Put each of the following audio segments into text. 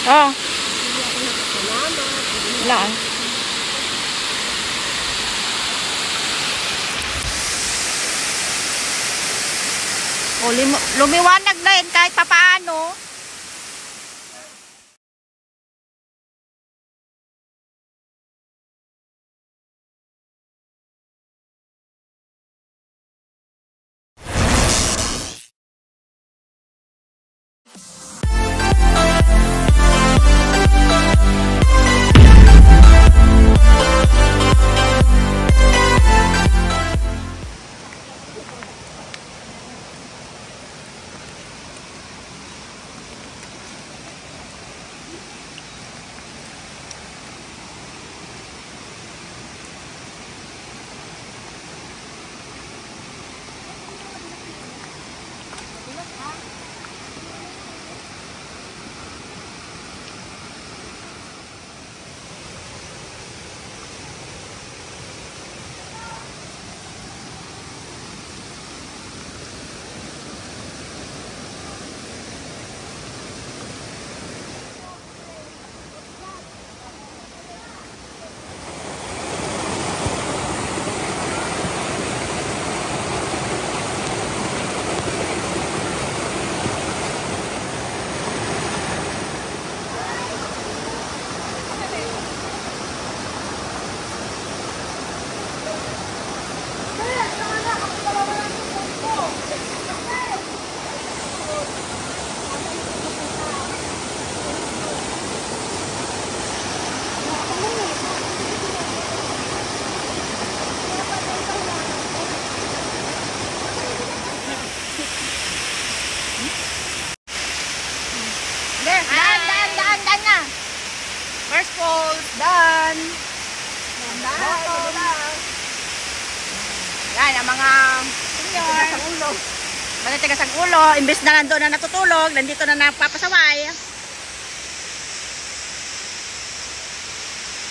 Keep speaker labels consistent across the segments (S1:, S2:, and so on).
S1: Oh. Wala. O, lumiwanag na yun kahit papaano. Daan na. First pose, done. Yan, ang mga senior. Mga tigas ang ulo. Imbes na nandoon na natutulog, nandito na napapasaway.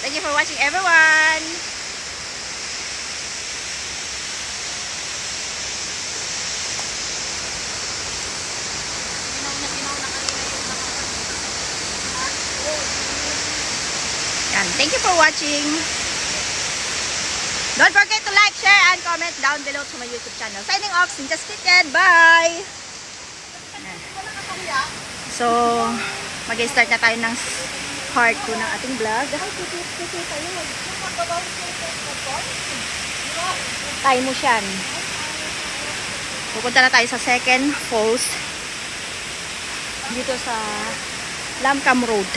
S1: Thank you for watching, everyone. Thank you for watching. Don't forget to like, share, and comment down below to my YouTube channel. Signing off, Cynthia Skitted. Bye! So, mag-start na tayo ng part 2 ng ating vlog. Tayo mo siyan. Pupunta na tayo sa second falls dito sa Lamcam Road.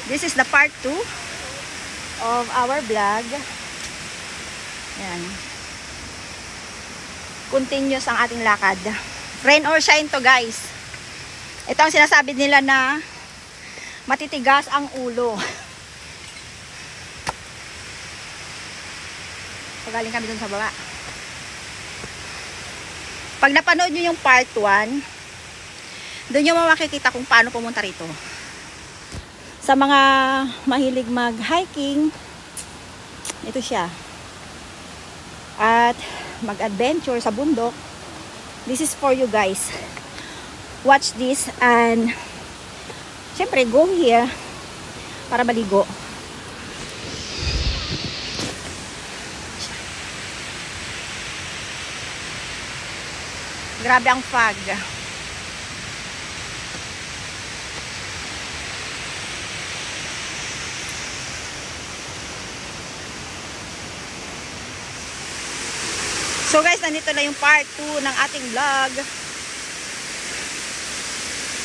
S1: This is the part 2 of our vlog. Yan. Continuous ang ating lakad. Rain or shine to, guys. Ito ang sinasabi nila na matitigas ang ulo. Pagaling kami dun sa baba. Pag napanood nyo yung part 1, doon nyo makikita kung paano pumunta rito. Sa mga mahilig mag-hiking, ito siya. At mag-adventure sa bundok, this is for you guys. Watch this and syempre go here para maligo. Grabe ang fog. So guys, nandito na yung part 2 ng ating vlog.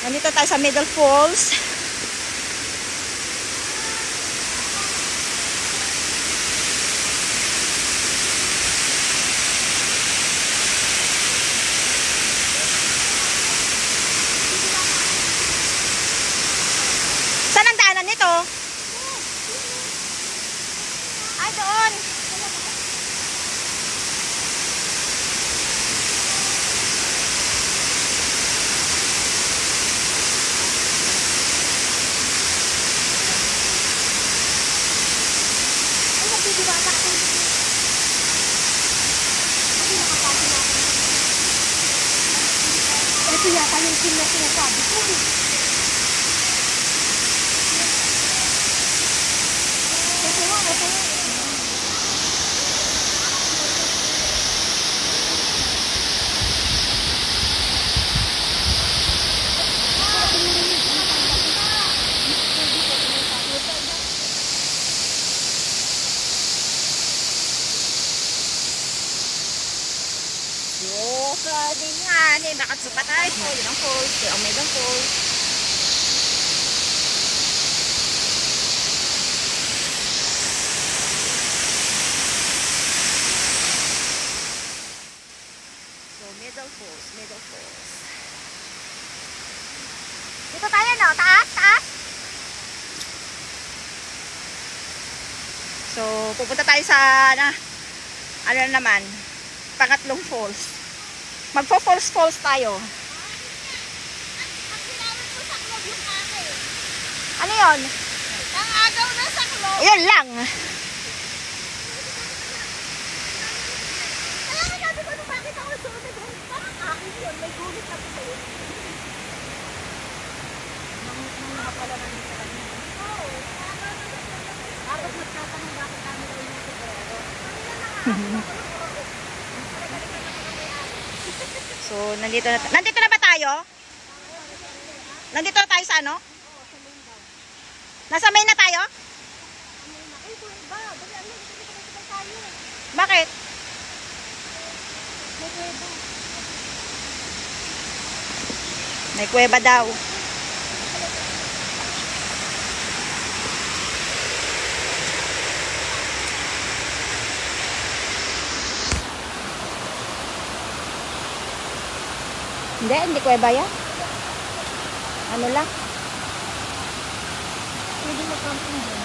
S1: Nandito tayo sa Middle Falls. Saan ang daanan nito? Ay, doon.
S2: Yun na sinasabi ko.
S1: Nakatsupa tayo. Yun ang falls. Yung Omega Falls. So, Middle Falls. Middle Falls. Dito tayo, no? Taas, taas. So, pupunta tayo sa, ano naman, pangatlong falls. Magpo-falls tayo. Ano yun?
S2: Ang agaw na sa club.
S1: Yun lang.
S2: Kaya nga sabi ko nung bakit ako sunod. Parang akin yun. May gulit ako sa'yo. Nang nakapala na nito kami. Oo. Tapos magtatanong bakit kami rin yung sigurado.
S1: So, nandito na ba tayo? Nandito na tayo sa ano? Nasa main na tayo? Bakit? May kuweba daw. Hindi kuweba yan. Ano lang?
S2: Pwede mag-camping din.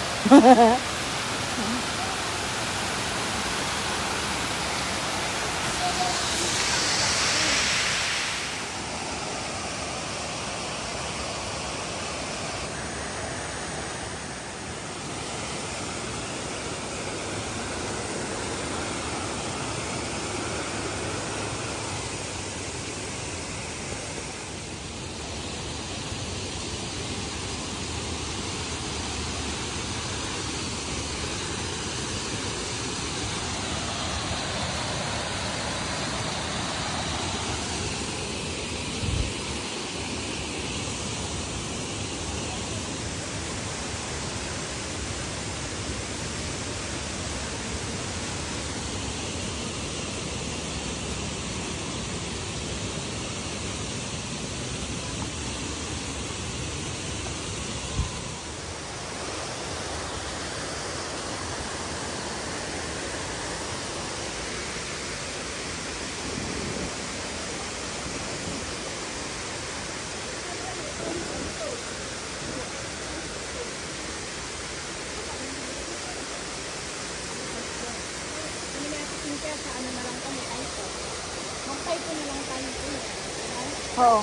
S1: Oo.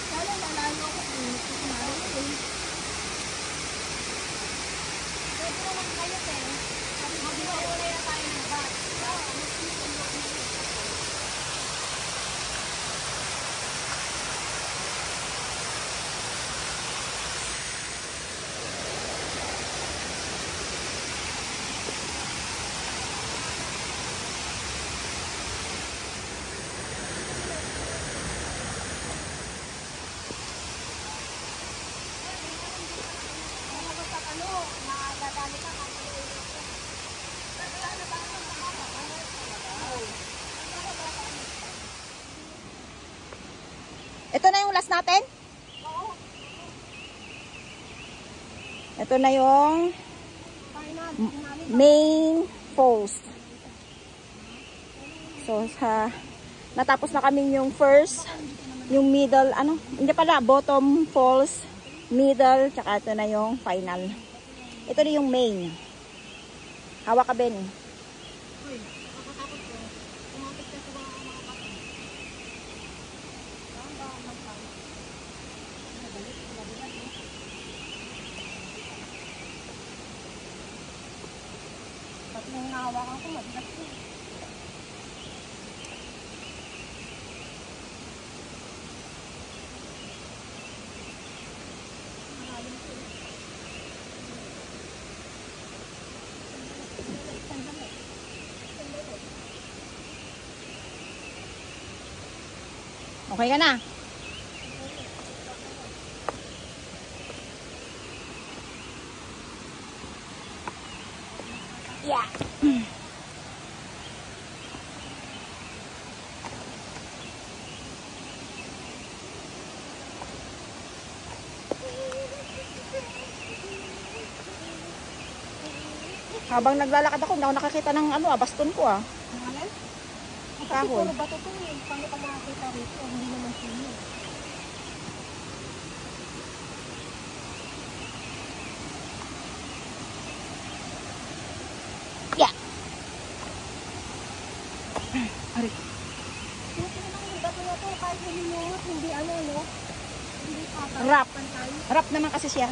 S2: Sana nalalo ko kung kumain ko. Pwede naman kayo, te. Mag-iwalay na tayo ng bus.
S1: Ito na yung last natin? Ito na yung main falls. So, natapos na kami yung first, yung middle, hindi pala, bottom falls, middle, tsaka ito na yung final. Ito na yung main. Hawak ka, Ben.
S2: Nung nahawakan ko, madilas ko. Ito, 1
S1: Okay ka na? Yeah. Habang naglalakad ako, hindi ako nakakita ng baston ko ah.
S2: Ang alin?
S1: Kahoy.
S2: Puro bato to eh. Paano ka makakita rito? Hindi naman sino.
S1: Yeah. Ari.
S2: Yung bato na to, kahit huminungot, hindi ano, no? Hindi patay.
S1: Rap.
S2: Pantay.
S1: Rap naman kasi siya.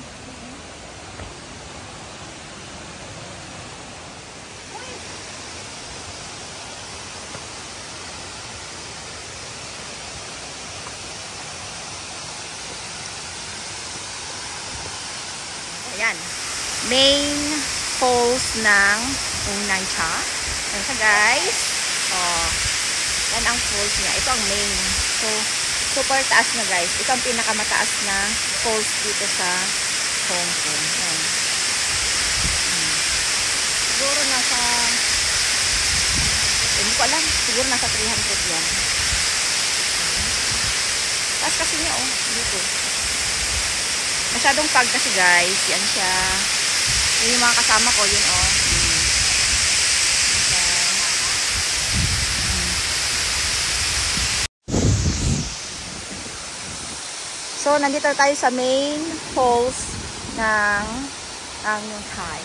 S1: Ayan. Main falls ng Unancha. Ayan siya guys. Oh. Yan ang falls niya. Ito ang main. So, super taas na guys. Ito ang pinakamataas na falls dito sa Hong Kong. Ayan. Siguro nasa hindi ko alam. Siguro nasa 300 yan. Taas kasi niya oh. Dito. Masyadong pag kasi guys. Yan siya. Yung mga kasama ko. Yun oh. So, nandito tayo sa main falls ng Ang Thai.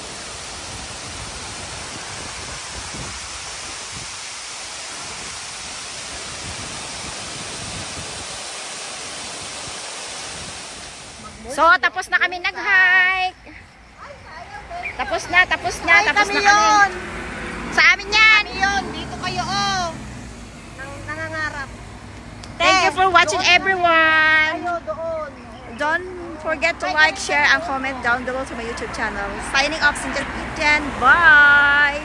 S1: So, tapos na kami nag-hike. Tapos na kami. Sa amin yan.
S2: Dito kayo, oh. Nangangarap.
S1: Thank you for watching everyone.
S2: Kayo doon.
S1: Don't forget to like, share, and comment down below to my YouTube channel. Signing off, Sinjal Kitchen. Bye!